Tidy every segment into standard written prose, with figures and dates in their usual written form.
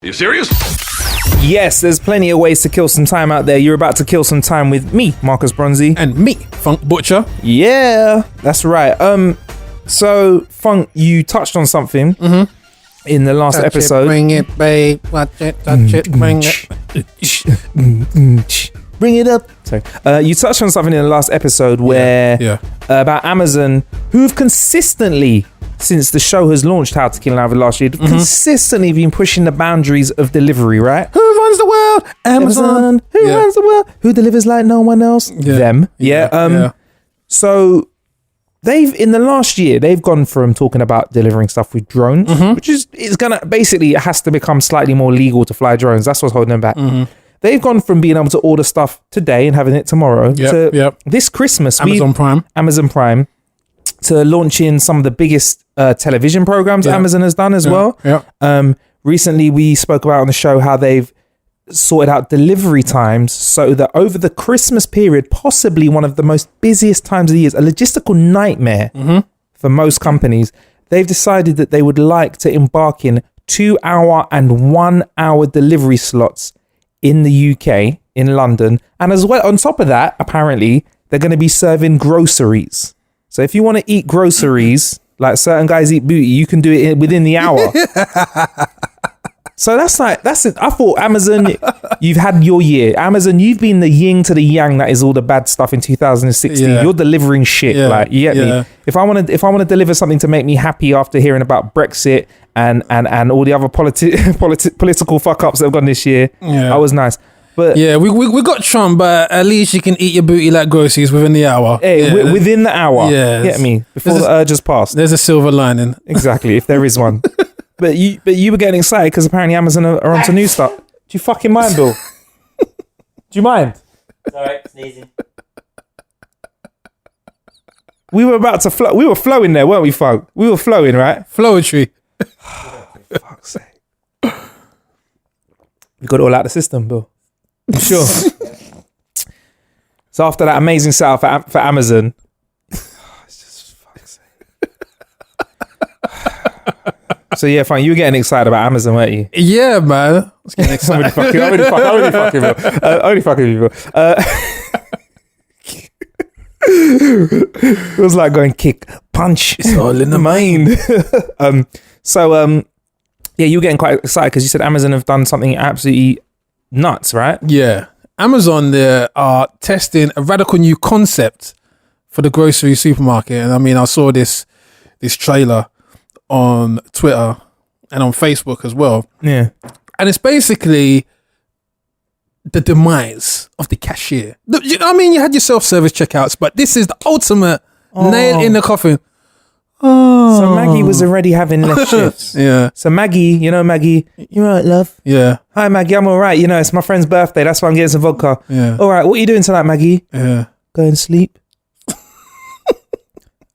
You serious? Yes, there's plenty of ways to kill some time out there. You're about to kill some time with me, Marcus Bronzy. And me, Funk Butcher. Yeah, that's right. So, Funk, you touched on something in the last episode. Bring it, babe. Watch it, touch it, bring it. Bring it up. Sorry. You touched on something in the last episode where about Amazon, who've consistently, since the show has launched How to Kill an Hour last year, consistently been pushing the boundaries of delivery, right? Who runs the world? Amazon. Who runs the world? Who delivers like no one else? Them. So they've, in the last year, they've gone from talking about delivering stuff with drones, which is, it's gonna, basically it has to become slightly more legal to fly drones. That's what's holding them back. They've gone from being able to order stuff today and having it tomorrow to this Christmas. Amazon Prime. To launching some of the biggest television programs Amazon has done as well. Recently, we spoke about on the show how they've sorted out delivery times so that over the Christmas period, possibly one of the most busiest times of the year, a logistical nightmare for most companies, they've decided that they would like to embark in 2 hour and 1 hour delivery slots in the UK, in London. And as well, on top of that, apparently, they're going to be serving groceries. So if you want to eat groceries, like certain guys eat booty, you can do it within the hour. So that's it. I thought Amazon, you've had your year. Amazon, you've been the yin to the yang that is all the bad stuff in 2016. You're delivering shit. Like, you get me? If I want to deliver something to make me happy after hearing about Brexit and all the other political fuck ups that have gone this year, that was nice. But we got Trump, but at least you can eat your booty like groceries within the hour. Hey, within the hour. Yeah, get me, before the urge has passed. There's a silver lining. Exactly, if there is one. But you were getting excited because apparently Amazon are onto new stuff. Do you fucking mind, Bill? Do you mind? Sorry, sneezing. We were about to flow. We were flowing there, weren't we, folk? We were flowing, right? Flowetry. For fuck's sake. We got it all out of the system, Bill. Sure. So after that amazing setup for Amazon, it's just fuck's sake. So yeah, fine. You were getting excited about Amazon, weren't you? Yeah, man. I was getting excited. only fucking people. It was like going kick, punch. It's all in the mind. Yeah, you were getting quite excited because you said Amazon have done something absolutely nuts, right? Yeah. Amazon, they are testing a radical new concept for the grocery supermarket. And I mean, I saw this trailer on Twitter and on Facebook as well. Yeah. And it's basically the demise of the cashier. You know what I mean? You had your self-service checkouts, but this is the ultimate nail in the coffin. Oh. So Maggie was already having less shifts. Yeah. So Maggie, you all right, love? Yeah. Hi, Maggie, I'm all right. It's my friend's birthday. That's why I'm getting some vodka. Yeah. All right, what are you doing tonight, Maggie? Yeah. Go and sleep.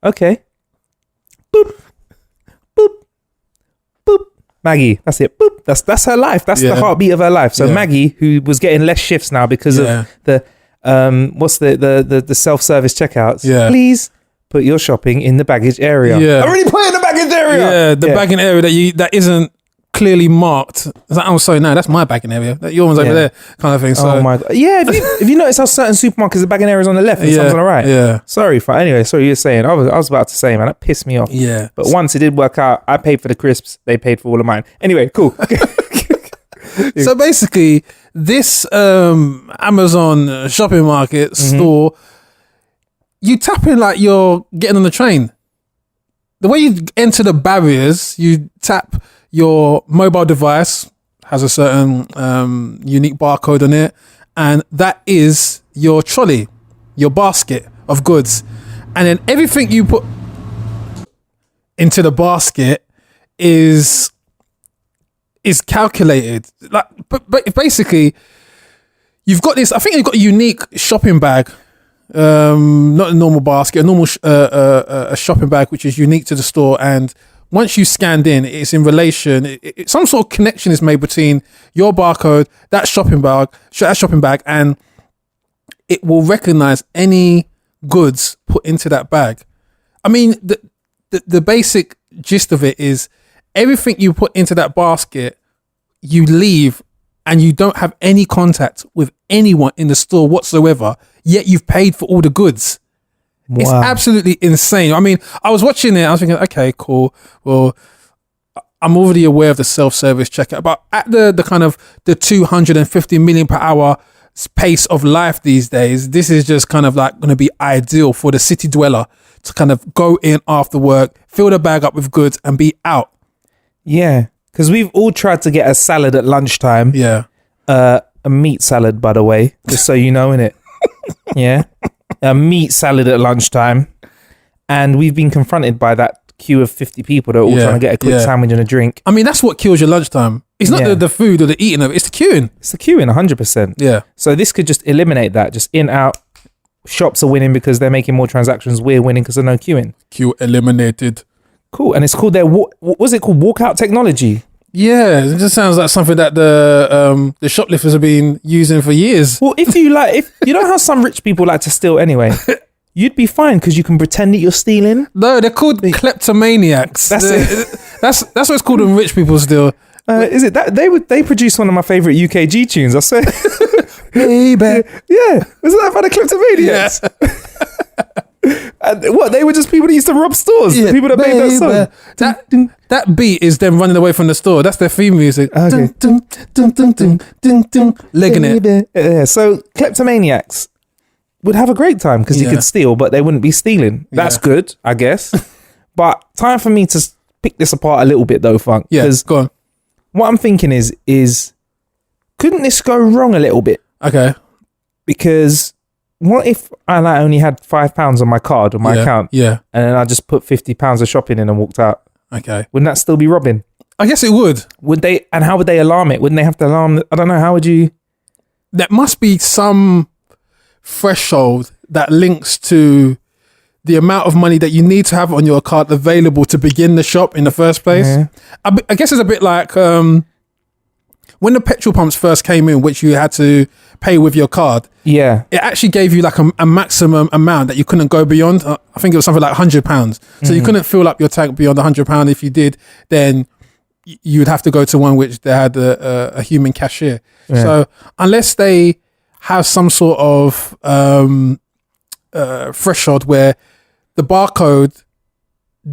Okay. Boop. Boop. Boop. Maggie, that's it. Boop. That's her life. That's the heartbeat of her life. So Maggie, who was getting less shifts now because of the self-service checkouts. Yeah. Please put your shopping in the baggage area. Yeah. I already put it in the baggage area. Yeah, the bagging area that isn't clearly marked. It's like, oh, sorry, no, that's my bagging area. Your one's over there, kind of thing. So. Oh my god. Yeah, if you notice how certain supermarkets the bagging areas on the left and some's on the right. Yeah. Sorry, you were saying. I was about to say, man, that pissed me off. Yeah. But once it did work out, I paid for the crisps. They paid for all of mine. Anyway, cool. So basically, this Amazon shopping market store, you tap in like you're getting on the train. The way you enter the barriers, you tap your mobile device, has a certain unique barcode on it, and that is your trolley, your basket of goods. And then everything you put into the basket is calculated. Like, but basically, you've got this. I think you've got a unique shopping bag, not a normal basket, a normal a shopping bag which is unique to the store. And once you scanned in, it's in relation. Some sort of connection is made between your barcode, that shopping bag, and it will recognize any goods put into that bag. I mean, the basic gist of it is everything you put into that basket, you leave and you don't have any contact with anyone in the store whatsoever, yet you've paid for all the goods. Wow. It's absolutely insane. I mean, I was watching it, I was thinking, okay, cool. Well, I'm already aware of the self-service checkout, but at the kind of the 250 million per hour pace of life these days, this is just kind of like going to be ideal for the city dweller to kind of go in after work, fill the bag up with goods and be out. Yeah, because we've all tried to get a salad at lunchtime. Yeah. A meat salad, by the way, just so you know, innit? Yeah. A meat salad at lunchtime. And we've been confronted by that queue of 50 people that are all trying to get a quick sandwich and a drink. I mean, that's what kills your lunchtime. It's not the food or the eating of it, it's the queuing. It's the queuing, 100%. Yeah. So this could just eliminate that. Just in, out. Shops are winning because they're making more transactions. We're winning because there's no queuing. Queue eliminated. Cool. And it's called their, what was it called? Walkout technology. Yeah, it just sounds like something that the shoplifters have been using for years. Well, if you know how some rich people like to steal anyway, you'd be fine because you can pretend that you're stealing. No, they're called kleptomaniacs. That's it. That's what it's called when rich people steal. Is it that they produce one of my favorite UKG tunes? I swear. Baby. Yeah, isn't that by the kleptomaniacs? Yeah. And what, they were just people that used to rob stores. Yeah, people that made that song. That beat is them running away from the store. That's their theme music. Okay. Legging it. Yeah. So kleptomaniacs would have a great time because you could steal, but they wouldn't be stealing. That's good, I guess. But time for me to pick this apart a little bit, though, Funk. Yeah, go on. What I'm thinking is couldn't this go wrong a little bit? Okay. Because what if I only had £5 on my card, on my account? Yeah. And then I just put £50 of shopping in and walked out. Okay. Wouldn't that still be robbing? I guess it would. Would they? And how would they alarm it? Wouldn't they have to alarm? I don't know. How would you? There must be some threshold that links to the amount of money that you need to have on your card available to begin the shop in the first place. Yeah. I guess it's a bit like when the petrol pumps first came in, which you had to pay with your card. Yeah. It actually gave you like a maximum amount that you couldn't go beyond. I think it was something like £100. So you couldn't fill up your tank beyond £100. If you did, then you would have to go to one which they had a human cashier. Yeah. So unless they have some sort of threshold where the barcode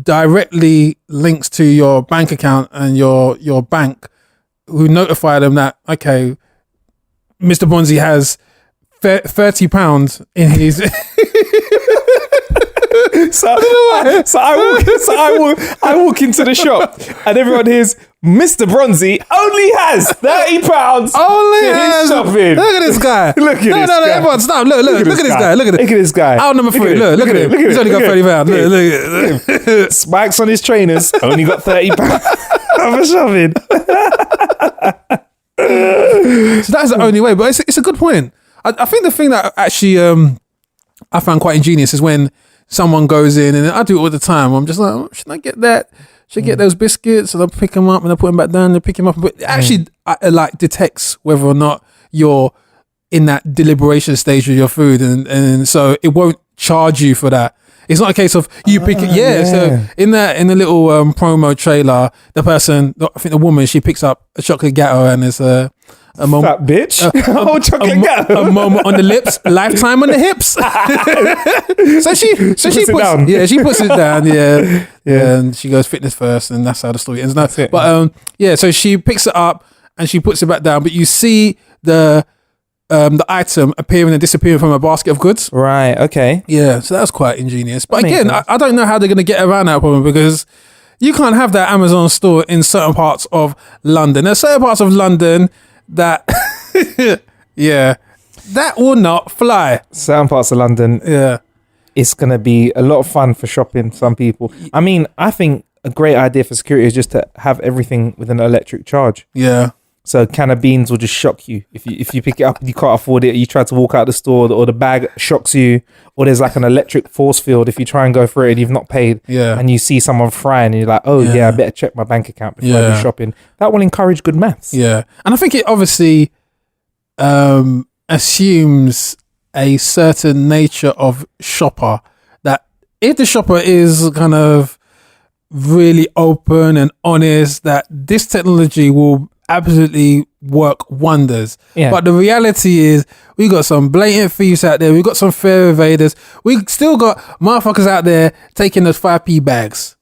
directly links to your bank account and your bank, who notify them that, okay, Mr. Bonzi has £30 in his... I walk into the shop and everyone hears Mr. Bronzy only has £30 only in his shopping. Look at this guy. Look at this guy. No, everyone stop. Look at this guy. Look at this guy. Out number 3. Look at him. He's only got £30. Look at him. Spikes on his trainers. Only got £30 for shopping. So that's the only way. But it's a good point. I think the thing that actually I found quite ingenious is when someone goes in, and I do it all the time. I'm just like, oh, should I get that? Should I get those biscuits? And I pick them up and I put them back down and pick them up. But it actually like detects whether or not you're in that deliberation stage of your food. And so it won't charge you for that. It's not a case of you pick it. Yeah. So in the little promo trailer, the person, I think the woman, she picks up a chocolate gatto and it's a moment, that bitch. Chocolate gatto. A moment on the lips, lifetime on the hips. so she puts it down. Yeah, she puts it down. Yeah, and she goes fitness first, and that's how the story ends. That's it. But so she picks it up and she puts it back down. But you see the item appearing and disappearing from a basket of goods. Right. Okay. Yeah. So that's quite ingenious. But again, I don't know how they're going to get around that problem because you can't have that Amazon store in certain parts of London. There's certain parts of London that that will not fly. Certain parts of London, it's gonna be a lot of fun for shopping. Some people, I mean, I think a great idea for security is just to have everything with an electric charge. So a can of beans will just shock you if you pick it up and you can't afford it. You try to walk out the store, or the bag shocks you, or there's like an electric force field if you try and go for it and you've not paid. And you see someone frying and you're like, oh I better check my bank account before I do shopping. That will encourage good maths. And I think it obviously assumes a certain nature of shopper, that if the shopper is kind of really open and honest, that this technology will absolutely work wonders. Yeah. But the reality is, we got some blatant thieves out there. We got some fair evaders. We still got motherfuckers out there taking those 5p bags.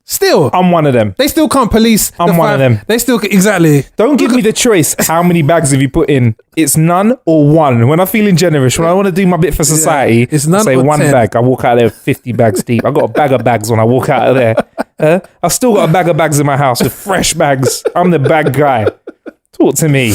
Still, I'm one of them. they still can't police. I'm one of them. They still exactly. Don't give me the choice. How many bags have you put in? It's none or one. When I'm feeling generous, when I want to do my bit for society, It's none I say or one 10. bag. I walk out there 50 bags deep. I got a bag of bags when I walk out of there. I've still got a bag of bags in my house with fresh bags. I'm the bag guy. Talk to me.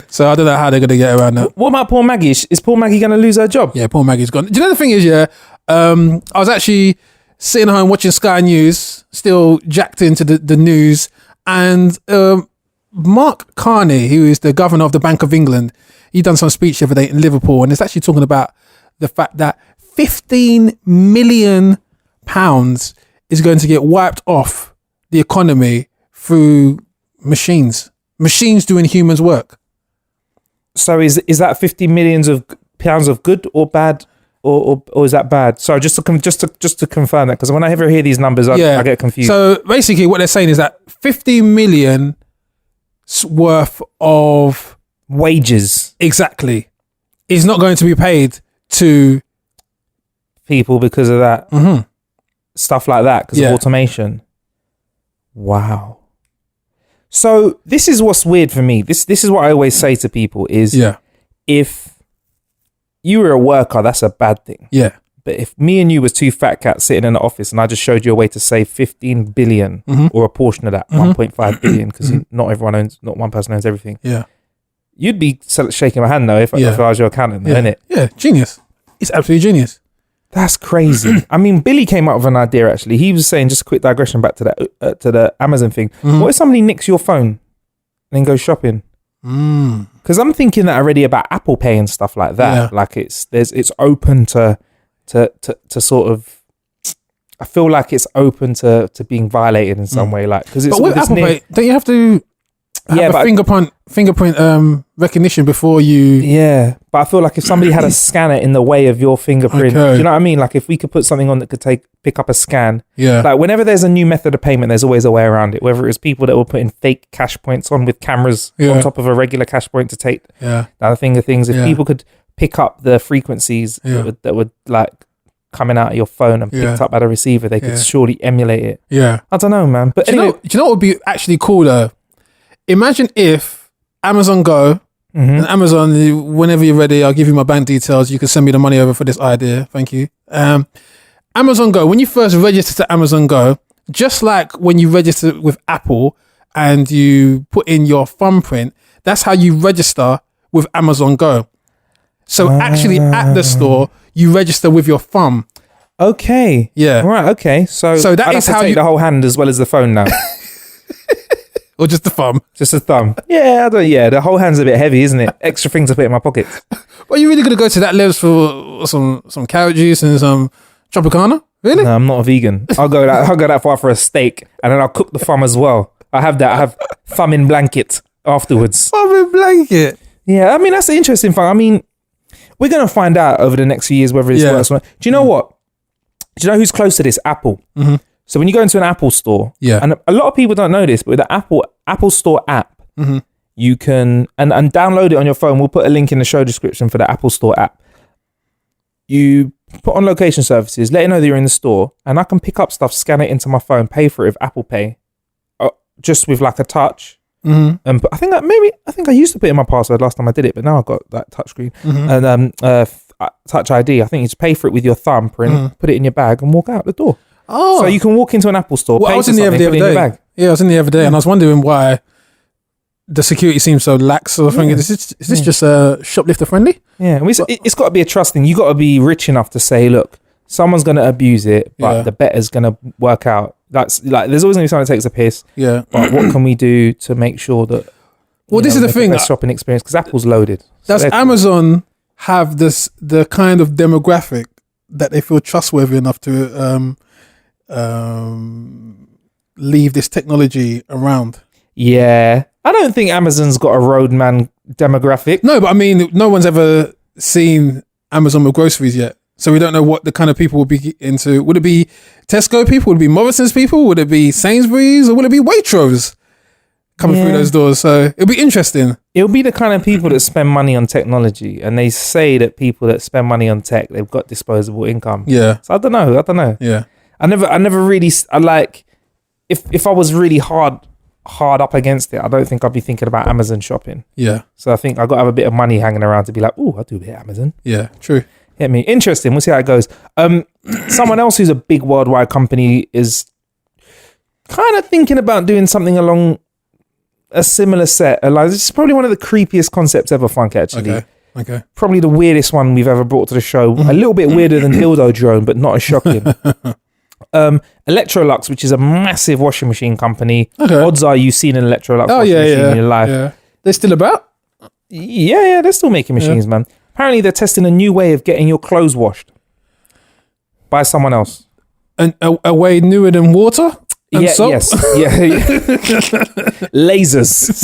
So I don't know how they're gonna get around that. What about poor Maggie? Is poor Maggie going to lose her job? Yeah, poor Maggie's gone. Do you know the thing is, yeah, I was actually sitting home watching Sky News, still jacked into the news, and Mark Carney, who is the governor of the Bank of England, he done some speech the other day in Liverpool, and it's actually talking about the fact that £15 million is going to get wiped off the economy through machines doing humans' work. So is that 50 millions of pounds of good or bad? Or is that bad? So just to confirm that, because when I ever hear these numbers, I get confused. So basically, what they're saying is that 50 million worth of wages exactly is not going to be paid to people because of that stuff like that, because of automation. Wow. So this is what's weird for me. This is what I always say to people is if you were a worker, that's a bad thing. Yeah. But if me and you was two fat cats sitting in the office and I just showed you a way to save 15 billion or a portion of that, 1.5 billion, because not one person owns everything. Yeah. You'd be shaking my hand though if I was your accountant, innit? Yeah, genius. It's absolutely genius. That's crazy. I mean, Billy came up with an idea actually. He was saying, just a quick digression back to that, to the Amazon thing. What if somebody nicks your phone and then goes shopping? Because I'm thinking that already about Apple Pay and stuff like that. Like it's open to sort of. I feel like it's open to being violated in some way. Like because it's. But with Apple Pay, don't you have to? Have a fingerprint recognition before you. Yeah, but I feel like if somebody had a scanner in the way of your fingerprint, do you know what I mean? Like if we could put something on that could pick up a scan. Yeah. Like whenever there's a new method of payment, there's always a way around it. Whether it's people that were putting fake cash points on with cameras on top of a regular cash point to take the other thing of things. If people could pick up the frequencies that would like coming out of your phone and picked up by the receiver, they could surely emulate it. Yeah. I don't know, man. But anyway, do you know what would be actually cool though? Imagine if Amazon Go and Amazon, whenever you're ready, I'll give you my bank details. You can send me the money over for this idea. Thank you. Amazon Go, when you first register to Amazon Go, just like when you register with Apple and you put in your thumbprint, that's how you register with Amazon Go. So actually at the store, you register with your thumb. Okay. Yeah. Right. Okay. So that I'd is have to how take the whole hand as well as the phone now. Or just the thumb? Just a thumb. Yeah, the whole hand's a bit heavy, isn't it? Extra things to put in my pockets. Well, you really going to go to that levels for some carrot juice and some Tropicana? Really? No, I'm not a vegan. I'll go that far for a steak, and then I'll cook the thumb as well. I have thumb in blanket afterwards. Thumb in blanket? Yeah, I mean, that's the interesting thing. I mean, we're going to find out over the next few years whether this works or not. Do you know what? Do you know who's close to this? Apple. So when you go into an Apple store, and a lot of people don't know this, but with the Apple Store app, you can and download it on your phone. We'll put a link in the show description for the Apple Store app. You put on location services, let it know that you're in the store, and I can pick up stuff, scan it into my phone, pay for it with Apple Pay, just with like a touch. And I think I used to put in my password last time I did it, but now I've got that touch screen and Touch ID. I think you just pay for it with your thumbprint, put it in your bag, and walk out the door. Oh, so you can walk into an Apple store. Well, I was in the other day. Yeah, I was in the other day, and I was wondering why the security seems so lax. So I was thinking, is this just shoplifter friendly? Yeah, it's got to be a trust thing. You got to be rich enough to say, look, someone's going to abuse it, but the better's going to work out. That's like, there's always going to be someone that takes a piss. Yeah, but what can we do to make sure that? Well, this is the thing. Best shopping experience, because Apple's loaded. Does Amazon have the kind of demographic that they feel trustworthy enough to leave this technology around? Yeah, I don't think Amazon's got a roadman demographic. No, but I mean, no one's ever seen Amazon with groceries yet, so we don't know what the kind of people would be into. Would it be Tesco people? Would it be Morrison's people? Would it be Sainsbury's? Or would it be Waitrose coming through those doors. So it'll be interesting. It'll be the kind of people that spend money on technology, and they say that people that spend money on tech, they've got disposable income. Yeah. So I don't know. Yeah. I never really, if I was really hard up against it, I don't think I'd be thinking about Amazon shopping. Yeah. So I think I got to have a bit of money hanging around to be like, oh, I'll do a bit of Amazon. Yeah. True. Hit me. Interesting. We'll see how it goes. Someone else who's a big worldwide company is kind of thinking about doing something along a similar set. Like, this is probably one of the creepiest concepts ever, Funk, actually. Okay. Probably the weirdest one we've ever brought to the show. A little bit weirder than Dildo Drone, but not as shocking. Electrolux, which is a massive washing machine company. Okay. Odds are you've seen an Electrolux washing machine in your life. Yeah. They're still about? Yeah, they're still making machines, man. Apparently, they're testing a new way of getting your clothes washed by someone else. And a way newer than water? And soap? Yes. Yeah. Lasers.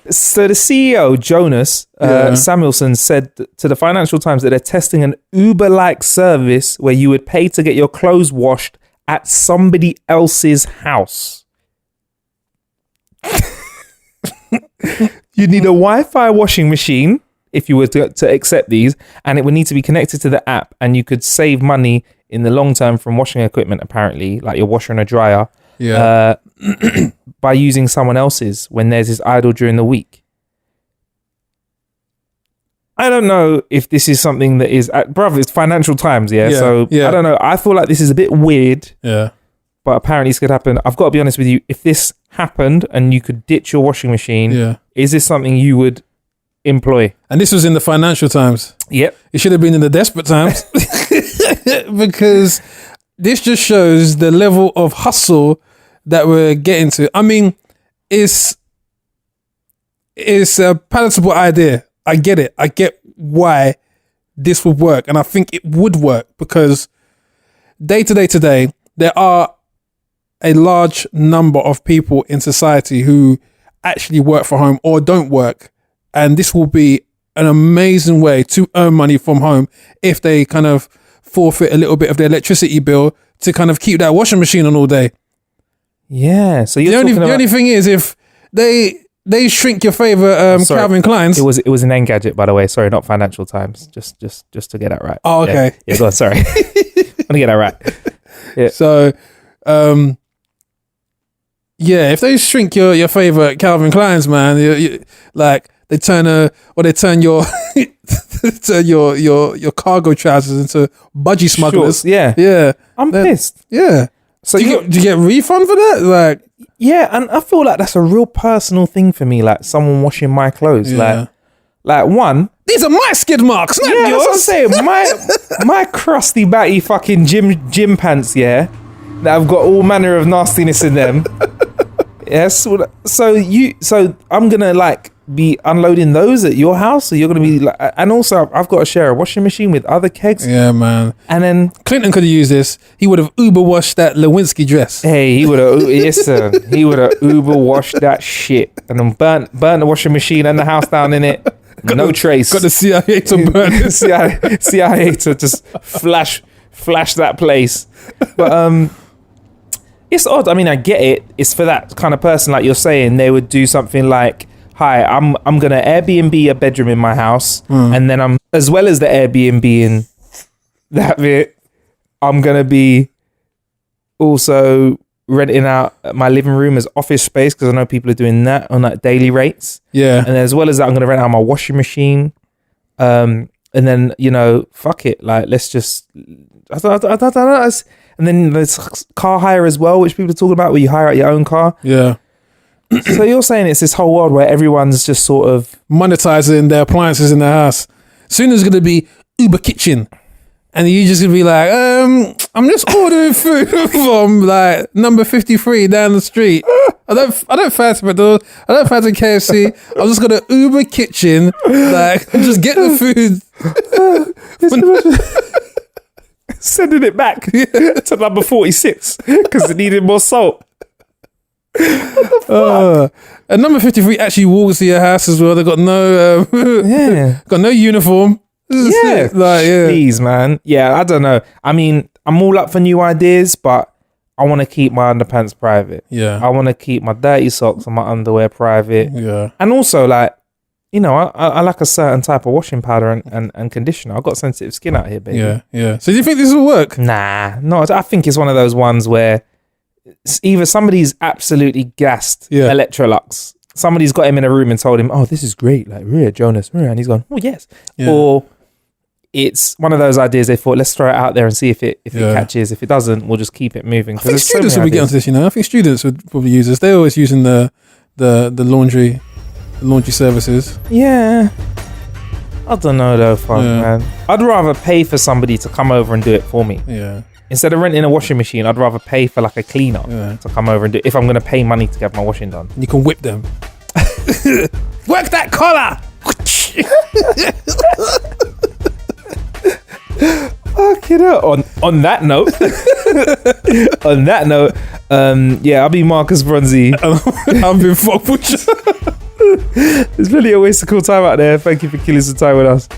So the CEO, Jonas Samuelson, said to the Financial Times that they're testing an Uber-like service where you would pay to get your clothes washed at somebody else's house. You'd need a Wi-Fi washing machine if you were to accept these, and it would need to be connected to the app, and you could save money in the long term from washing equipment, apparently, like your washer and a dryer, by using someone else's when theirs is idle during the week. I don't know if this is something that is, bruv, it's Financial Times, so I don't know. I feel like this is a bit weird, but apparently this could happen. I've got to be honest with you. If this happened and you could ditch your washing machine, is this something you would employ? And this was in the Financial Times. Yep. It should have been in the Desperate Times. Because this just shows the level of hustle that we're getting to. I mean, it's a palatable idea. I get it. I get why this would work. And I think it would work because day to day today, there are a large number of people in society who actually work from home or don't work. And this will be an amazing way to earn money from home if they kind of forfeit a little bit of their electricity bill to kind of keep that washing machine on all day. Yeah. So the only thing is if they shrink your favorite Calvin Klein's. It was an Engadget, by the way. Sorry, not Financial Times. Just to get that right. Oh, okay. Yeah, go on. Sorry. I want to get that right. Yeah. So, if they shrink your favorite Calvin Klein's, man, you, like they turn your your cargo trousers into budgie smugglers. Shorts, yeah. I'm pissed. Yeah. So do you get a refund for that? Like, yeah, and I feel like that's a real personal thing for me. Like someone washing my clothes. Like one. These are my skid marks, not yours. That's what I'm saying. My crusty batty fucking gym pants. Yeah, that have got all manner of nastiness in them. Yes. So I'm gonna like be unloading those at your house, or you're gonna be like, and also I've got to share a washing machine with other kegs. Yeah, man. And then Clinton could have used this. He would have Uber washed that Lewinsky dress. Hey, he would have. Yes, sir. He would have Uber washed that shit and then burnt the washing machine and the house down in it. No trace. Got the CIA to burn it. CIA to just flash that place. But it's odd. I mean, I get it. It's for that kind of person, like you're saying. They would do something like, "Hi, I'm gonna Airbnb a bedroom in my house, and then I'm, as well as the Airbnb in that bit, I'm gonna be also renting out my living room as office space because I know people are doing that on like daily rates. Yeah, and as well as that, I'm gonna rent out my washing machine, and then fuck it, like let's just I don't know. And then there's car hire as well, which people are talking about, where you hire out your own car. Yeah. So you're saying it's this whole world where everyone's just sort of monetizing their appliances in their house. Soon there's going to be Uber Kitchen. And you're just going to be like, I'm just ordering food from like number 53 down the street. I don't fancy McDonald's. I don't fancy KFC. I'm just going to Uber Kitchen, like just get the food. Sending it back to number 46 because it needed more salt. And number 53 actually walks to your house as well. They got no got no uniform. Please, man. Yeah, I don't know. I mean, I'm all up for new ideas, but I want to keep my underpants private. Yeah. I want to keep my dirty socks and my underwear private. Yeah. And also, like, you know, I like a certain type of washing powder and conditioner. I've got sensitive skin out here, baby. Yeah, yeah. So do you think this will work? Nah, no. I think it's one of those ones where either somebody's absolutely gassed Electrolux. Somebody's got him in a room and told him, "Oh, this is great, like, yeah, Jonas," and he's gone, "Oh, yes." Yeah. Or it's one of those ideas they thought, let's throw it out there and see if it catches. If it doesn't, we'll just keep it moving. I think students will be getting onto this. You know, I think students would probably use this. They're always using the laundry services. Yeah. I don't know though, man. I'd rather pay for somebody to come over and do it for me. Yeah. Instead of renting a washing machine, I'd rather pay for like a cleaner to come over and do it if I'm going to pay money to get my washing done. You can whip them. Work that collar! Fucking hell. On that note, I'll be Marcus Bronzy. I've been Fog Butcher. It's really a waste of cool time out there. Thank you for killing some time with us.